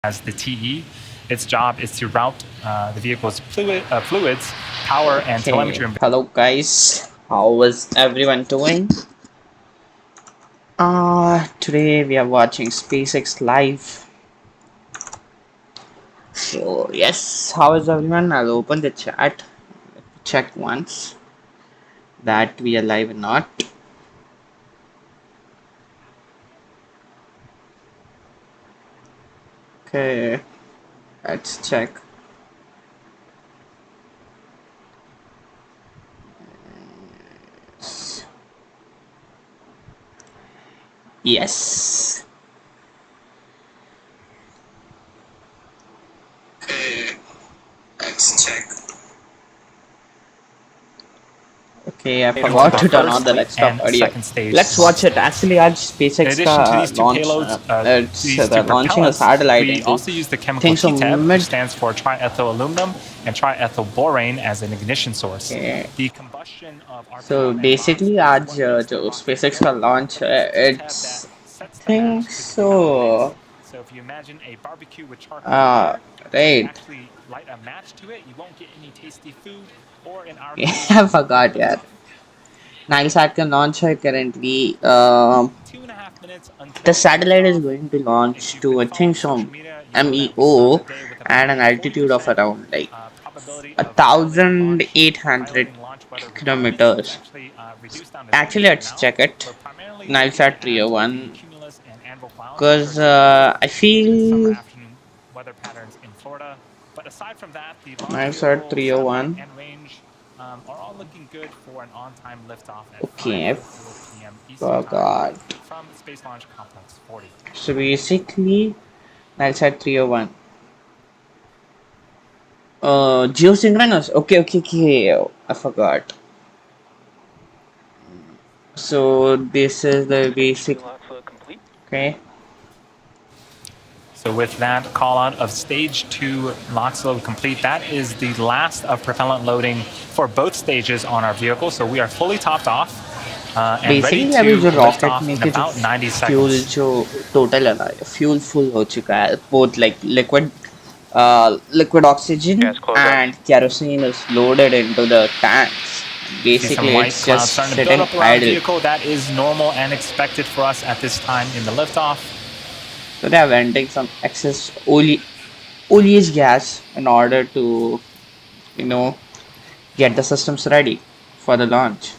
as the TE. Its job is to route the vehicle's fluids, power, and telemetry. Hello guys, how was everyone doing? Today we are watching SpaceX live. So yes, how is everyone? I'll open the chat. Check once that we are live or not. Okay, let's check. Yes. Okay, let's check. Okay, I forgot to turn on the desktop audio. Let's watch it. Actually, आज SpaceX का launch, they're launching a satellite we into also use the chemical things TTEB, mid. which stands for triethyl aluminum and triethyl borane as an ignition source. Okay. The combustion of our So basically, आज जो SpaceX का launch है, it's I think so. So if you imagine a barbecue with charcoal right. actually light a match to it, you won't get any tasty food, or in our case, I forgot, yeah. NISAT can launch है currently. 2.5 minutes the satellite is going to launch to I think some MEO at an altitude of around like 1,800 kilometers. Actually, let's check it. NISAT 301. Because I feel NISAT 301. Okay, forgot. So basically, NISAT 301. Geosynchronous. Okay. I forgot. So this is the basic. Okay. So with that call out of stage 2 LOX load complete, that is the last of propellant loading for both stages on our vehicle. So we are fully topped off and ready to lift off in about 90 seconds. Fuel total fuel full ho chuka hai. Both like liquid oxygen and kerosene is loaded into the tanks. Basically, it's just sitting idle. That is normal and expected for us at this time in the liftoff. So they are venting some excess oleage gas in order to, get the systems ready for the launch.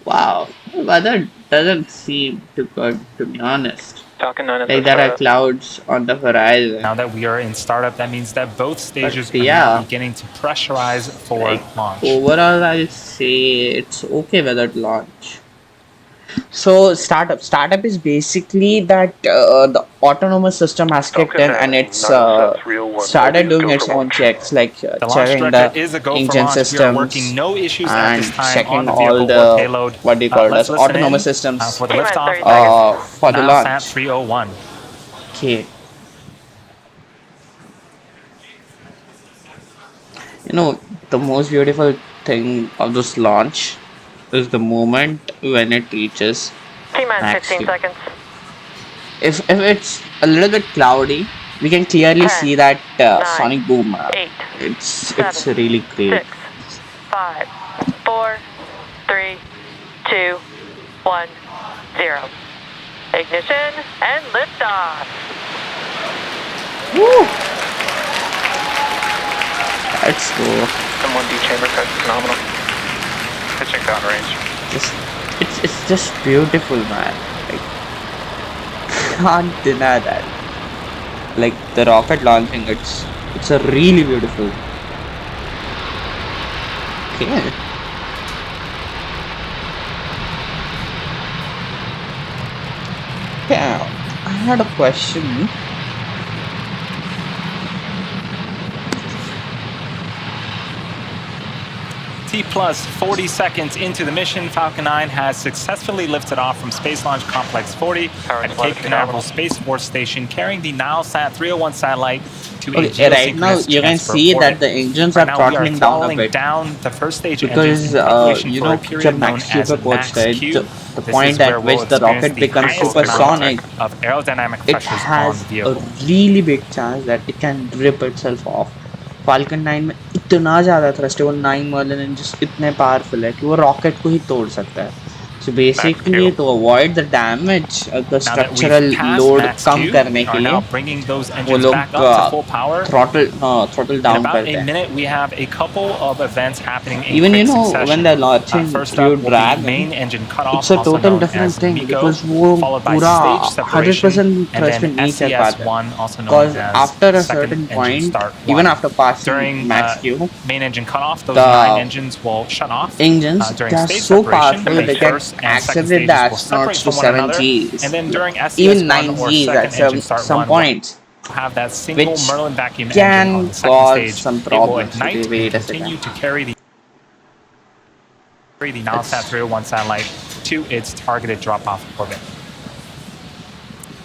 Wow, weather doesn't seem too good, to be honest. Like there are clouds on the horizon. Now that we are in startup, that means that both stages are beginning to pressurize for launch. Overall, I'll say it's okay with that launch. So startup is basically that the autonomous system has kicked in and it's started doing its own checks, like checking the engine systems and checking all the what do you call it, autonomous systems for the liftoff for the launch. 301. Okay. The most beautiful thing of this launch is the moment when it reaches max 16 seconds. If it's a little bit cloudy, we can clearly see that sonic boom. It's really great. 6, 5, 4, 3, 2, 1, 0. Ignition and liftoff. Woo! Let's go. M1D chamber test is phenomenal. Pitching downrange. It's just beautiful, man. Like, can't deny that. Like the rocket launching, it's a really beautiful. Okay. Yeah, I had a question. T plus 40 seconds into the mission, Falcon 9 has successfully lifted off from Space Launch Complex 40 at Cape Canaveral Space Force Station, carrying the Nilesat 301 satellite to a geosynchronous right now you can see orbit. that the engines are throttling down a bit down the first stage because you know जब max Q पे पहुंचता है, the point at which the rocket becomes supersonic, it has a really big chance that it can rip itself off. Falcon 9 में इतना ज़्यादा thrust है, वो 9 Merlin engines इतने powerful है कि वो rocket को ही तोड़ सकता है. So basically to avoid the damage, the structural load कम करने के लिए वो लोग throttle down करते हैं. We have a couple of events happening in even you know when they're launching Crew Dragon, it's a total different thing because वो पूरा 100% thrust में नहीं चल पाता है. Because after a certain point, even after passing max Q, main engine cutoff, those 9 engines will shut off. Engines they are so powerful they can accelerate the astronauts to 7 Gs, and then during even 9 Gs at some points. Have that single which Merlin vacuum can engine on the second cause stage. some problems. It will ignite and continue to carry the Nilesat 301 satellite to its targeted drop-off orbit.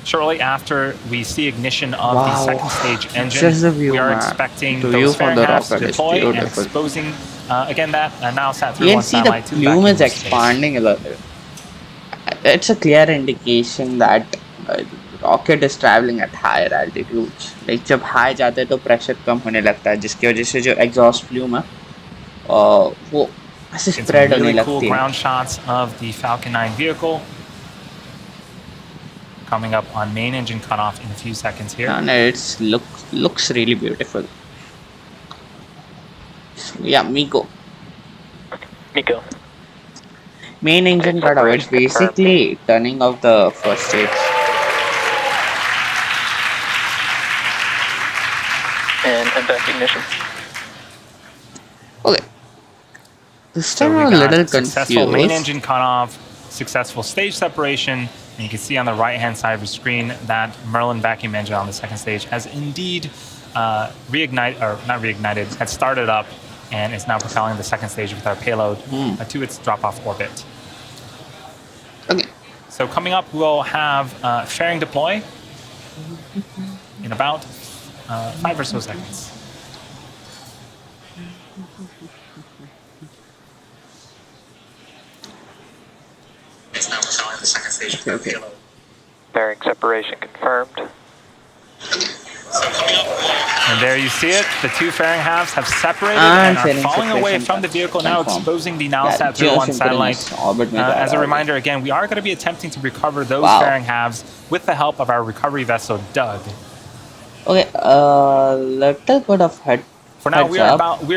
Shortly after we see ignition of the second stage engine, we are expecting those fairing halves to deploy and exposing again that Nilesat 301 satellite to the plume is vacuum expanding a little. It's a clear indication that rocket is traveling at higher altitudes. Like जब high जाते हैं तो pressure कम होने लगता है, जिसकी वजह से जो exhaust plume है वो ऐसे spread होने लगती है. Cool ground shots of the Falcon 9 vehicle coming up on main engine cutoff in a few seconds here. And it looks really beautiful. So, yeah, Miko. Main engine cutoff. It's basically turning off the first stage. And impact ignition. Okay. This time I'm a little successful confused. Main engine cutoff, successful stage separation, and you can see on the right-hand side of the screen that Merlin vacuum engine on the second stage has indeed had started up and is now propelling the second stage with our payload to its drop-off orbit. Okay. So coming up, we'll have fairing deploy in about 5 or so seconds. It's now propelling the second stage with our payload. Fairing separation confirmed. And there you see it. The two fairing halves have separated and are falling away from the vehicle, now exposing the Nilesat 301 satellite. As a reminder, again, we are going to be attempting to recover those fairing halves with the help of our recovery vessel, Doug. Okay, little bit of head. For now, we're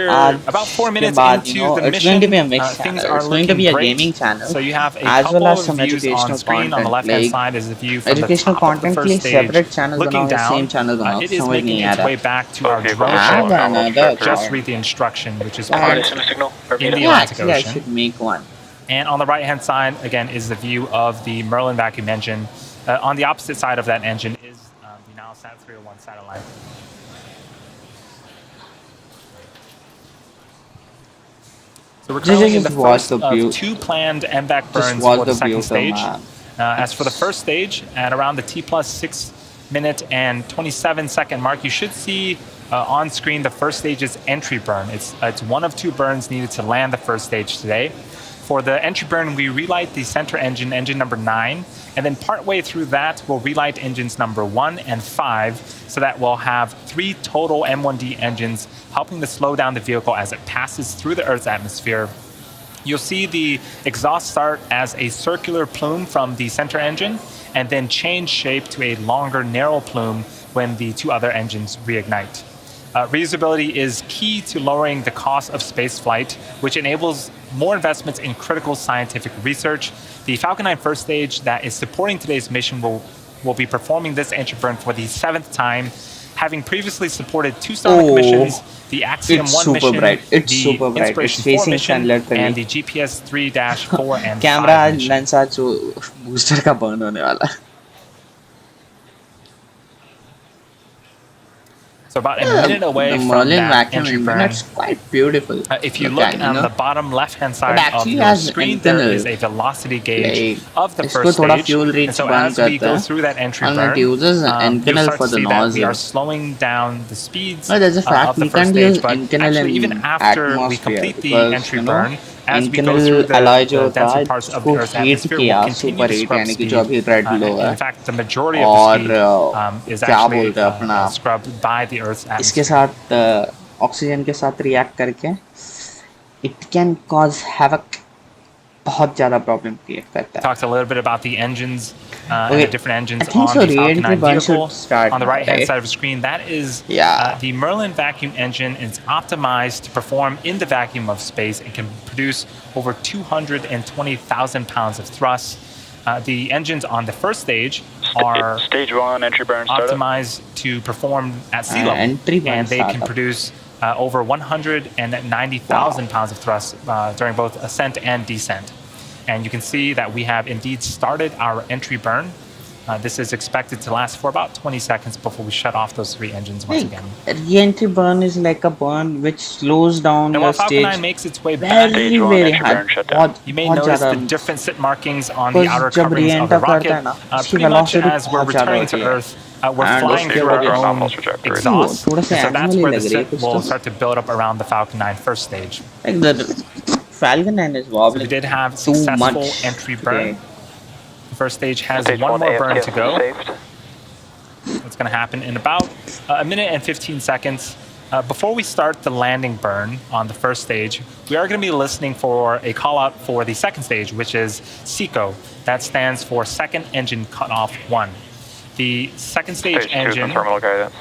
about 4 minutes into the mission. It's going to be a mixed channel. It's going to be a gaming channel. So you have a as couple well as of some views on educational screen. content. On the left-hand side is a view from educational the top content of the के first separate stage. channels Looking बनाओ, down, same channels बनाओ, it is समझ making नहीं आ its रहा. way back to our drone ship. Just read the instruction, which is parked in the Atlantic Actually, I Ocean. should make one. And on the right-hand side, again, is the view of the Merlin vacuum engine. On the opposite side of that engine is the Nilesat 301 satellite. So we're currently in the first of 2 planned MVAC burns for the second stage. As for the first stage, at around the T plus 6 minute and 27 second mark, you should see on screen the first stage's entry burn. It's one of 2 burns needed to land the first stage today. For the entry burn, we relight the center engine, engine number 9, and then partway through that, we'll relight engines number 1 and 5, so that we'll have 3 total M1D engines helping to slow down the vehicle as it passes through the Earth's atmosphere. You'll see the exhaust start as a circular plume from the center engine, and then change shape to a longer, narrow plume when the 2 other engines reignite. Reusability is key to lowering the cost of spaceflight, which enables more investments in critical scientific research. The Falcon 9 first stage that is supporting today's mission will be performing this entry burn for the 7th time, having previously supported 2 Starlink missions, the Axiom 1 mission, the Inspiration 4 mission, and the GPS 3-4 and 5 Camera mission. lens आज जो booster का burn होने वाला. So about a minute away The from Merlin that vacuum entry engine, burn. that's quite beautiful. If you look at, on the bottom left-hand it side of actually your has screen, there internal, is a velocity gauge like of the इसको first थोड़ा stage. fuel And reach so बंद as we करता go है through that entry and it burn, uses you'll internal start for to the see that we are nozzle. slowing down the speeds No, there's a fact of the we first can't stage. use But internal actually, even in after we atmosphere complete the because entry burn, as we go internal through alloy जो the होता denser है parts of उसको the Earth's heat atmosphere, किया we'll continue super to heat scrub यानी कि speed. जो अभी red लो है In fact, the majority of the और speed is क्या actually बोलते हैं अपना scrubbed by the Earth's इसके atmosphere. साथ ऑक्सीजन के साथ रिएक्ट करके it can cause havoc बहुत ज़्यादा प्रॉब्लम क्रिएट करता है. Talked a little bit about the engines and the different I engines think on so. the Falcon Re-entry 9 burn vehicle. should start On the now, right-hand right? side of the screen, that is Yeah. the Merlin vacuum engine. It's optimized to perform in the vacuum of space and can produce over 220,000 pounds of thrust. The engines on the first stage are Stage 1 entry burn startup. optimized to perform at sea level, Entry burn and they can startup. produce over 190,000 pounds of thrust during both ascent and descent. And you can see that we have indeed started our entry burn. This is expected to last for about 20 seconds before we shut off those 3 engines once again. Re-entry burn is like a burn which slows down And your while Falcon 9 stage makes its way back, very very high. you may notice the different sit markings on the outer जब coverings of the rocket. Pretty much as we're returning to Earth, we're And flying उसके through our वजह own से- exhaust. थोड़ा सा And so that's annually where the लग रही है sit कुछ will तो. start to build up around the Falcon 9 first stage. Like the Falcon 9 is So wobbling we did have too successful much entry burn. today. The first stage has Stage one more burn AFTS to go. saved. It's going to happen in about a minute and 15 seconds. Before we start the landing burn on the first stage, we are going to be listening for a call out for the second stage, which is SECO. That stands for Second Engine Cutoff 1. The second stage Stage 2 engine terminal guidance.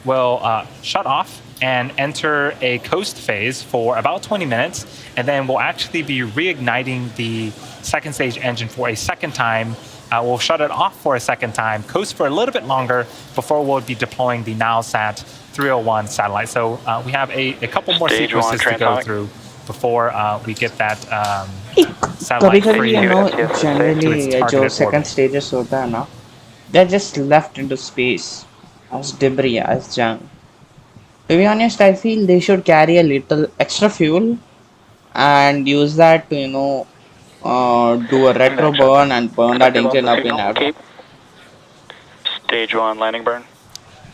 will shut off and enter a coast phase for about 20 minutes, and then we'll actually be reigniting the second stage engine for a second time. We'll shut it off for a second time, coast for a little bit longer before we'll be deploying the NowSat 301 satellite. So we have a couple more Stage sequences to go 1 through before we get that कभी satellite कभी free to generally its जो targeted second orbit. stages होता है ना, they're just left into space as debris, as junk. To be honest, I feel they should carry a little extra fuel and use that to do a retro burn and burn that engine up in air. Stage 1 landing burn.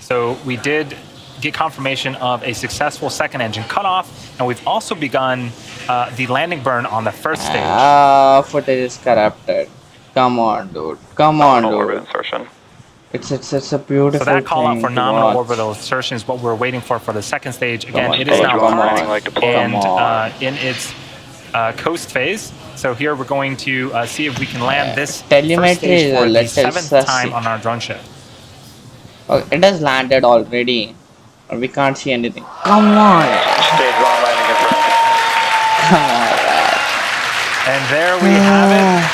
So we did get confirmation of a successful second engine cutoff, and we've also begun the landing burn on the first stage. Footage is corrupted. Come on, dude. Come on, Nominal orbit dude. insertion. It's a beautiful So that call out thing for to nominal watch. orbital insertion is what we're waiting for the second stage. Again, on, it is now come parked on, like deploy. and Come on. in its coast phase. So here we're going to see if we can land this first Telemetry stage is a for the little 7th time sussy. on our drone ship. Oh, it has landed already. But we can't see anything. Come on. Stage 1 landing confirmed. Come on. And there we have it.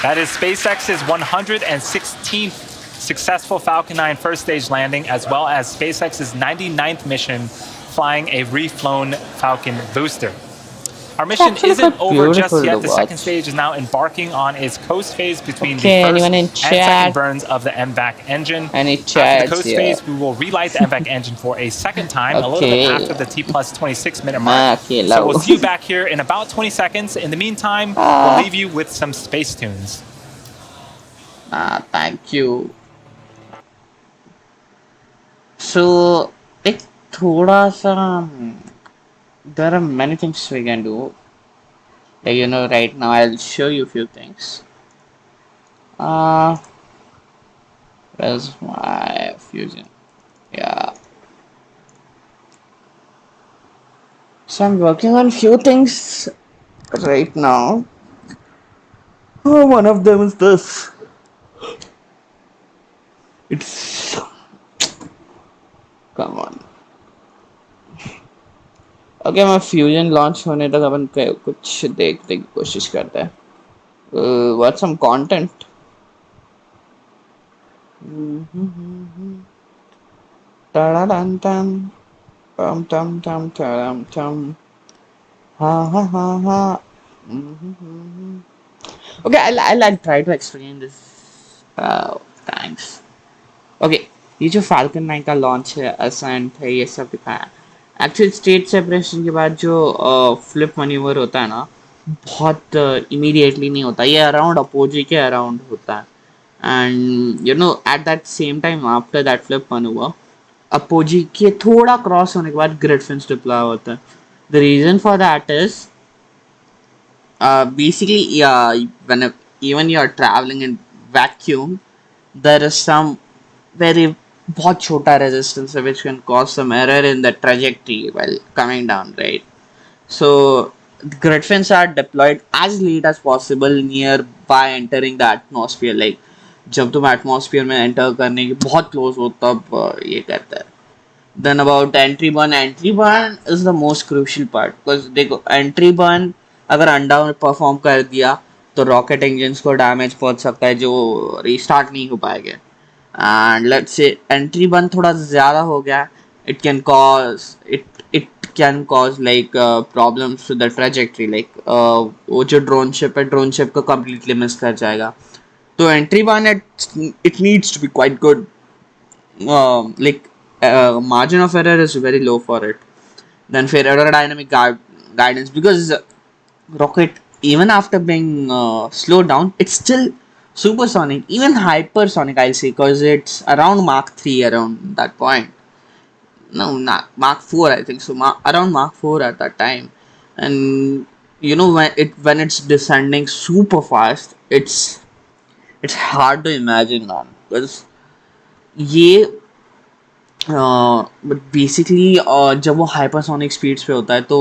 That is SpaceX's 116th successful Falcon 9 first stage landing, as well as SpaceX's 99th mission flying a reflown Falcon booster. Our mission Actually isn't quite over just beautiful yet. to The second watch. stage is now embarking on its coast phase between Okay, the first anyone in and second chat? burns of the MVAC engine. Any After chats? the coast Yeah. phase, we will relight the MVAC engine for a second time, a little bit Okay. after the T plus 26 minute mark. Okay, So we'll love. see you back here in about 20 seconds. In the meantime, we'll leave you with some space tunes. Thank you. So, like, thoda sa, there are many things we can do. Like, right now I'll show you a few things. Where's my fusion? Yeah. So I'm working on few things right now. Oh, one of them is this. It's come on. Okay, मैं fusion launch होने तक अपन कुछ देखने की कोशिश करते हैं. What's some content? Ta-da-dum-dum. Bum-dum-dum-ta-dum-dum. Ha-ha-ha-ha. Okay, I'll try to explain this. Thanks. Okay, ये जो फाल्कन 9 का लॉन्च है, असेंट है, ये सब दिखाया। एक्चुअल स्टेट सेपरेशन के बाद जो फ्लिप मैन्यूवर होता है ना, बहुत इमीडिएटली नहीं होता, ये अराउंड अपोजी के अराउंड होता है। And you know at that same time after that flip manoeuvre, apogee के थोड़ा क्रॉस होने के बाद ग्रिड फिन्स डिप्लॉय होता है। The reason for that is basically, when even you are traveling in vacuum, there is some very बहुत छोटा resistance which can cause some error in the trajectory while coming down, right? So grid fins are deployed as late as possible nearby entering the atmosphere. Like जब तुम atmosphere में enter करने के बहुत close हो तब ये करता है. Then about entry burn is the most crucial part because देखो entry burn अगर अंडा परफॉर्म कर दिया तो रॉकेट इंजन्स को डैमेज पहुंच सकता है जो रीस्टार्ट नहीं हो पाएगा। And let's say entry burn थोड़ा ज़्यादा हो गया, it can cause like problems to the trajectory, like वो जो ड्रोन शिप को कम्प्लीटली मिस कर जाएगा। तो entry burn it needs to be quite good, like margin of error is very low for it. Then for aerodynamic guidance, because rocket even after being slowed down, it's still supersonic, even hypersonic, I'll say, because it's around Mach 3 around that point. No, not Mach 4, I think so. Around Mach 4 at that time. And you know when it's descending super fast, it's hard to imagine, man, because ये but basically जब वो hypersonic speeds पे होता है तो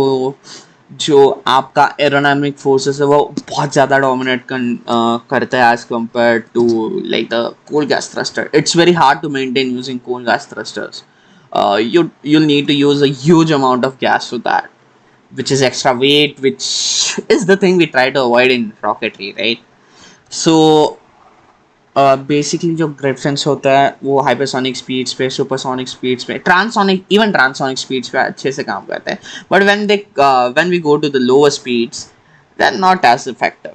जो आपका aerodynamic forces है वो बहुत ज़्यादा डोमिनेट करता है as compared to like the cold gas thruster. It's very hard to maintain using cold gas thrusters. You'll need to use a huge amount of gas for that, which is extra weight, which is the thing we try to avoid in rocketry, right? So basically जो grid fins होता है वो hypersonic speeds पे, supersonic speeds पे, transonic speeds पे अच्छे से काम करते हैं. But when we go to the lower speeds they are not as effective.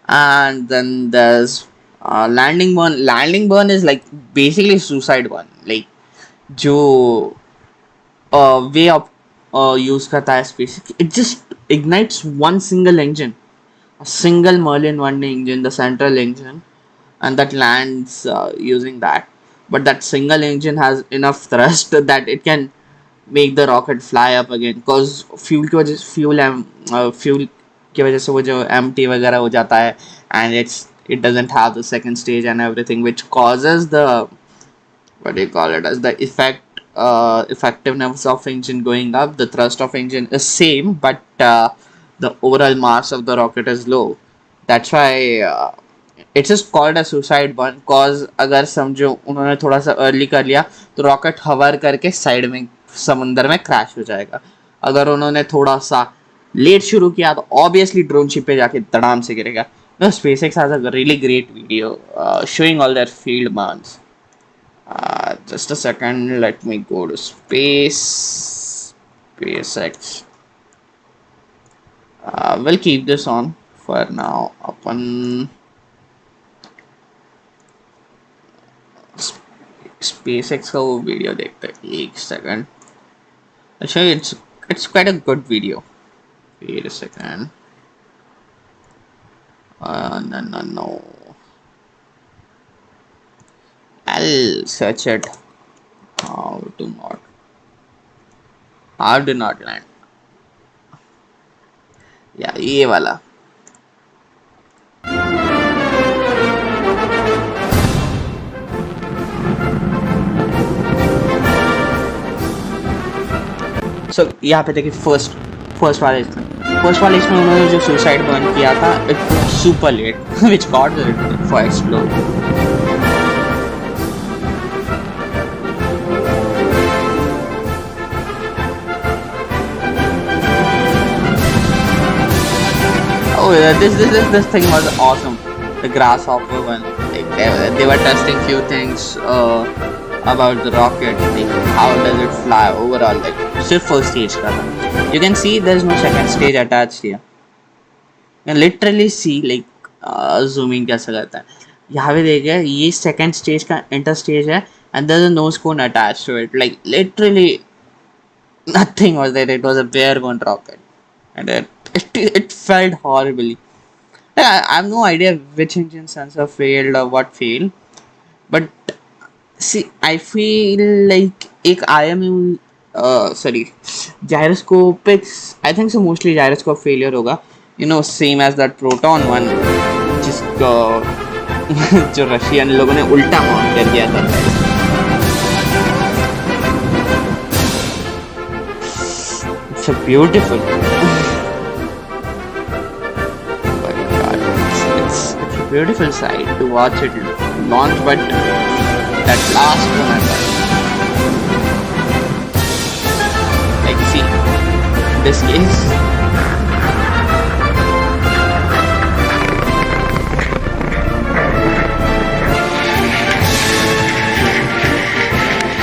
And then there is landing burn is like basically suicide burn. Like जो way of use करता है space, it just ignites one single engine, single Merlin 1 engine, the central engine, and that lands using that. But that single engine has enough thrust that it can make the rocket fly up again, because fuel की वजह से वो जो empty वगैरह हो जाता है, and it doesn't have the second stage and everything, which causes the what do you call it as the effectiveness of engine going up. The thrust of engine is same, but the overall mass of the rocket is low. That's why it's just called a suicide burn, cause अगर समझो उन्होंने थोड़ा सा early कर लिया तो rocket हवर करके side में समंदर में क्रैश हो जाएगा. अगर उन्होंने थोड़ा सा लेट शुरू किया तो ऑब्वियसली ड्रोन शिप पे जाके तड़ाम से गिरेगा. SpaceX has a really great video showing all their field burns. Just a second, let me go to SpaceX. We'll keep this on for now. Upon SpaceX का वो video देखते हैं, एक second. अच्छा, it's quite a good video. Wait a second. No. I'll search it. How to not land. Yeah, ये वाला. So यहाँ पे देखिए फर्स्ट वाले इसमें उन्होंने जो सुसाइड बर्न किया था, it was super late, which caused it for explode. Oh, this thing was awesome. The grasshopper one. Like they were testing few things about the rocket. Like how does it fly overall? Like सिर्फ first stage का था. You can see there is no second stage attached here. You can literally see like zooming कैसा करता है. यहाँ पे देखिए ये second stage का enter stage है. and there's a nose cone attached to it. Like literally nothing was there. It was a bare bone rocket, and it felt horribly. I have no idea which engine sensor failed or what failed, but see, I feel like एक IMU sorry gyroscopics, I think so mostly gyroscope failure होगा, you know, same as that proton one जिसको जो Russian लोगों ने उल्टा mount कर दिया था. It's a beautiful. It's a beautiful sight to watch it launch, but that last moment, like see, in this case,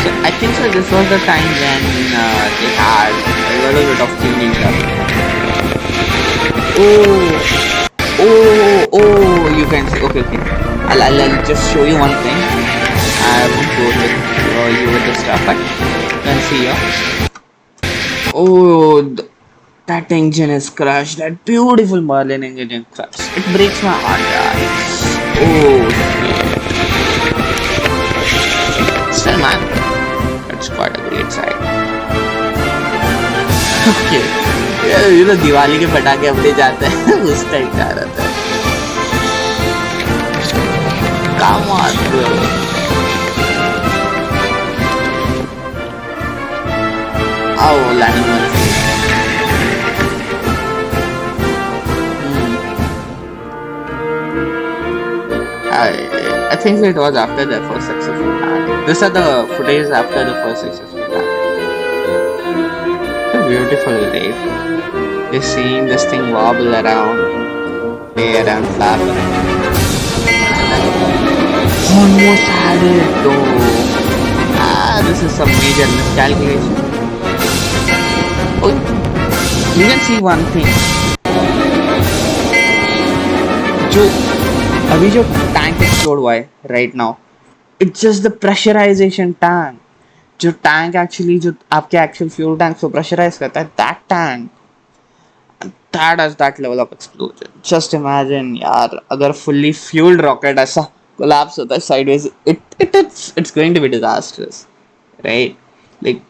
so I think so this was the time when they had a little bit of tuning up. Oh, you can see. Okay. I'll just show you one thing. I won't go with you with the stuff, but you can see here. Oh, that engine is crushed. That beautiful Merlin engine is crushed. It breaks my heart, guys. Oh, still, man, it's quite a great sight. Okay. ये तो दिवाली के पटाखे अपने जाते हैं उस type का रहता है. Come on, bro. Oh, landing one. I think it was after the first successful landing. These are the footage after the first successful landing. So beautiful, right? Just seeing this thing wobble around, there and flap. Almost had it though. This is some major miscalculation. Oh, you can see one thing. अभी जो tank explode हुआ है right now, it's just the pressurization tank. जो tank actually जो आपके actual fuel tank को pressurize करता है, that tank. That has that level of explosion. Just imagine, यार, अगर fully fueled rocket ऐसा collapse होता है sideways, it's going to be disastrous, right? Like,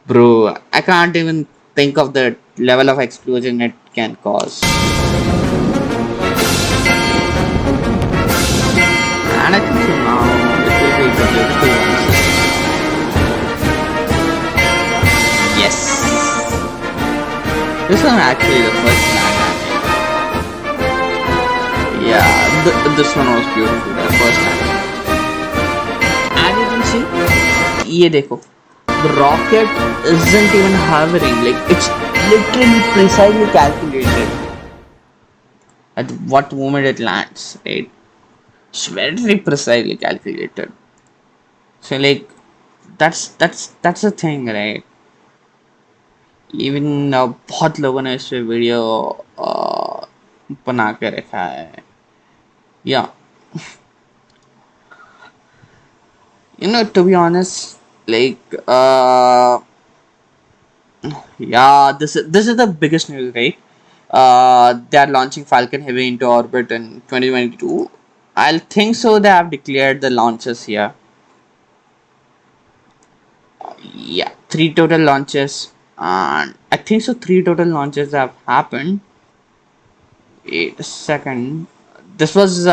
bro, I can't even think of the level of explosion it can cause. And I think so now it will be the beautiful ones. Yes. This one actually the first land. Yeah, this one was beautiful. The first land. And you can see, ये देखो, the rocket isn't even hovering. Like it's literally precisely calculated at what moment it lands. Right? It's very precisely calculated. So like that's the thing, right? Even बहुत लोगों ने इस पे video बना के रखा है. Yeah, you know, to be honest, like yeah, this is the biggest news, right? They are launching Falcon Heavy into orbit in 2022. I'll think so. They have declared the launches here. Yeah, 3 total launches, and I think so 3 total launches have happened. Wait a second. This was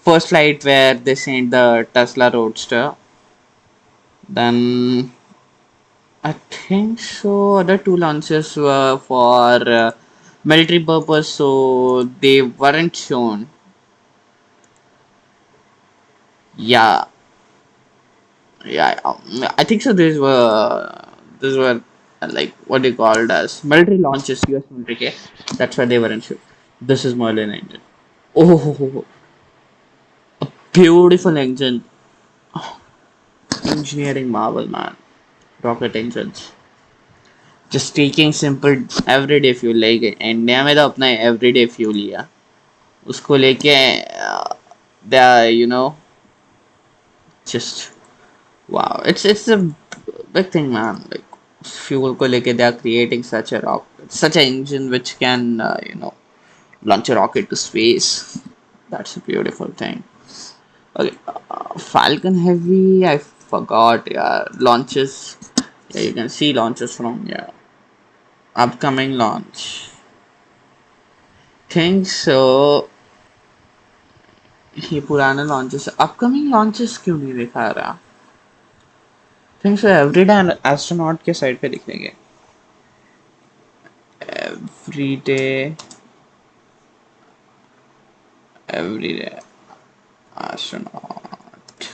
first flight where they sent the Tesla Roadster. Then I think so other 2 launches were for military purpose, so they weren't shown. Yeah, I think so. These were like what they called as military launches, US military. Okay? That's why they weren't shown. This is Merlin engine. Oh, a beautiful engine. Engineering marvel, man. Rocket engines. Just taking simple everyday fuel, like India में तो अपना everyday fuel लिया, उसको लेके they are, you know, just wow, it's a big thing, man. Like fuel ko leke they are creating such a rocket, such an engine which can launch a rocket to space. That's a beautiful thing. Okay, Falcon Heavy. I forgot. Yeah, launches. Yeah, you can see launches from upcoming launch. Think so. ये पुराने launches, upcoming launches क्यों नहीं दिखा रहा? Think so. Every day astronaut के side पे दिखेंगे. Every day astronaut.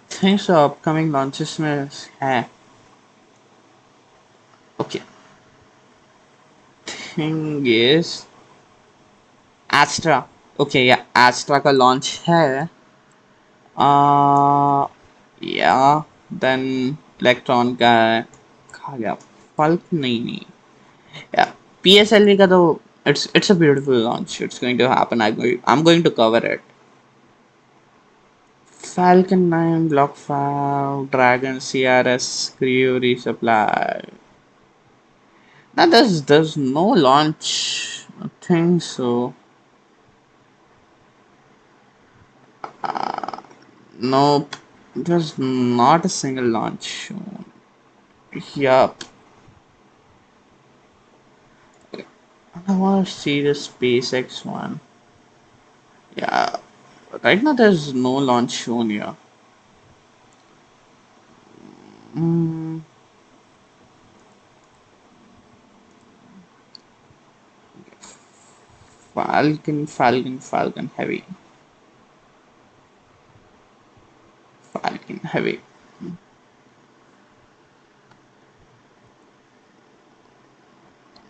Think so. Upcoming launches में है. Okay. Thing is Astra. Okay, yeah, Astra का launch है. Yeah. Then Electron का कहा गया. Pulp नहीं. Yeah, PSLV का तो it's a beautiful launch. It's going to happen. I'm going to cover it. Falcon 9, Block 5, Dragon, CRS, Crew resupply. Now there's no launch. I think so. Nope. There's not a single launch. Yup. I want to see the SpaceX one. Yeah. Right now there's no launch shown here. Falcon Heavy. Falcon Heavy.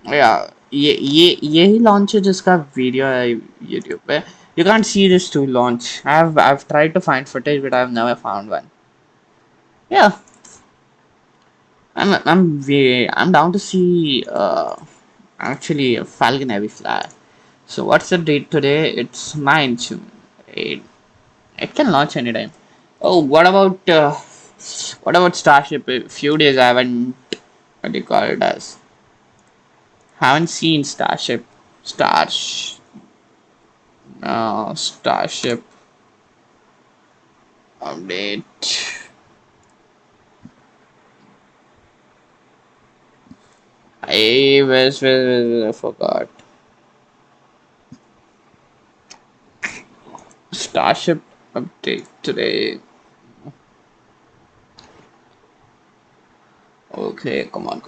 Yeah, यही launch है जिसका video है YouTube पे. You can't see this to launch. I've tried to find footage, but I've never found one. Yeah, I'm down to see actually a Falcon Heavy fly. So what's the date today? It's 9 June. It can launch anytime. Oh, what about Starship? A few days I haven't, what do you call it as? Haven't seen Starship. Starship update. I forgot. Starship update today. Okay, come on.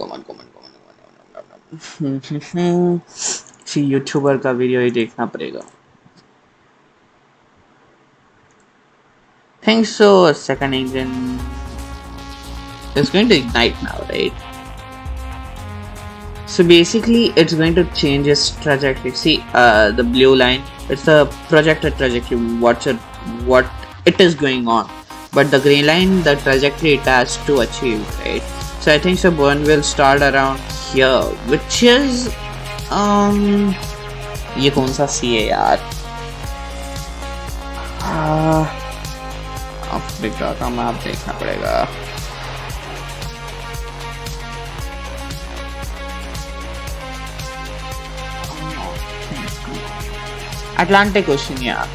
See, YouTuber का video ही देखना पड़ेगा. Think so. Second engine is going to ignite now, right? So basically, it's going to change its trajectory. See, the blue line. It's the projected trajectory. What it is going on, but the green line, the trajectory it has to achieve, right? So I think so. Burn will start around here, which is ये कौन सा सी है यार? Africa का map देखना पड़ेगा. Atlantic Ocean, yeah.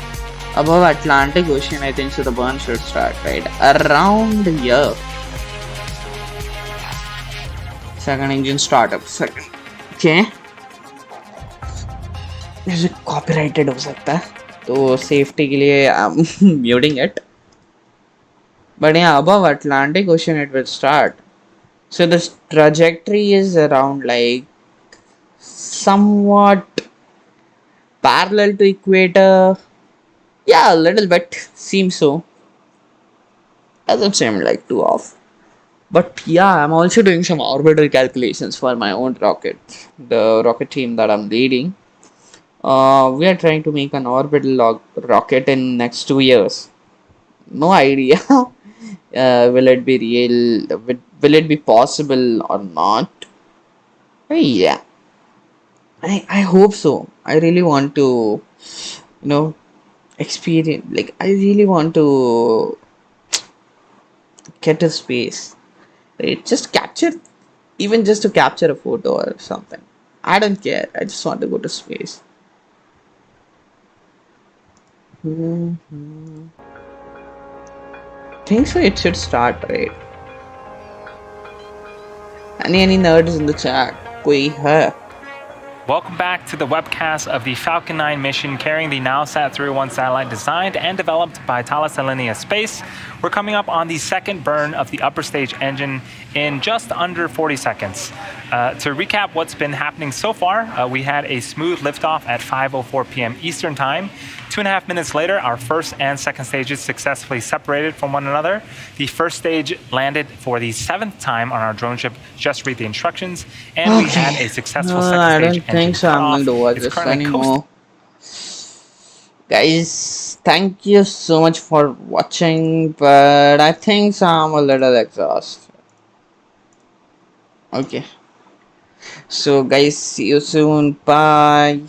Above Atlantic Ocean, I think so the burn should start, right? Around here. Second engine startup. Second. Okay. मुझे copyrighted हो सकता है, तो safety के लिए I'm muting it. But yeah, above Atlantic Ocean it will start. So this trajectory is around like somewhat parallel to equator. Yeah, a little bit. Seems so. Doesn't seem like too off. But yeah, I'm also doing some orbital calculations for my own rocket. The rocket team that I'm leading. We are trying to make an orbital rocket in next 2 years. No idea. Will it be real? Will it be possible or not? Yeah. I hope so. I really want to, experience. Like, I really want to get to space. Right? Just capture, even just to capture a photo or something. I don't care. I just want to go to space. Think so. It should start, right? Any nerds in the chat? Koi hai? Welcome back to the webcast of the Falcon 9 mission carrying the NowSat 301 satellite designed and developed by Thales Alenia Space. We're coming up on the second burn of the upper stage engine in just under 40 seconds. To recap what's been happening so far, we had a smooth liftoff at 5:04 p.m. Eastern Time. 2.5 minutes later, our first and second stages successfully separated from one another. The first stage landed for the 7th time on our drone ship, just read the instructions, and we had a successful second stage engine So. I'm going to watch this anymore. Guys, thank you so much for watching, but I think so I'm a little exhausted. Okay. So guys, see you soon. Bye.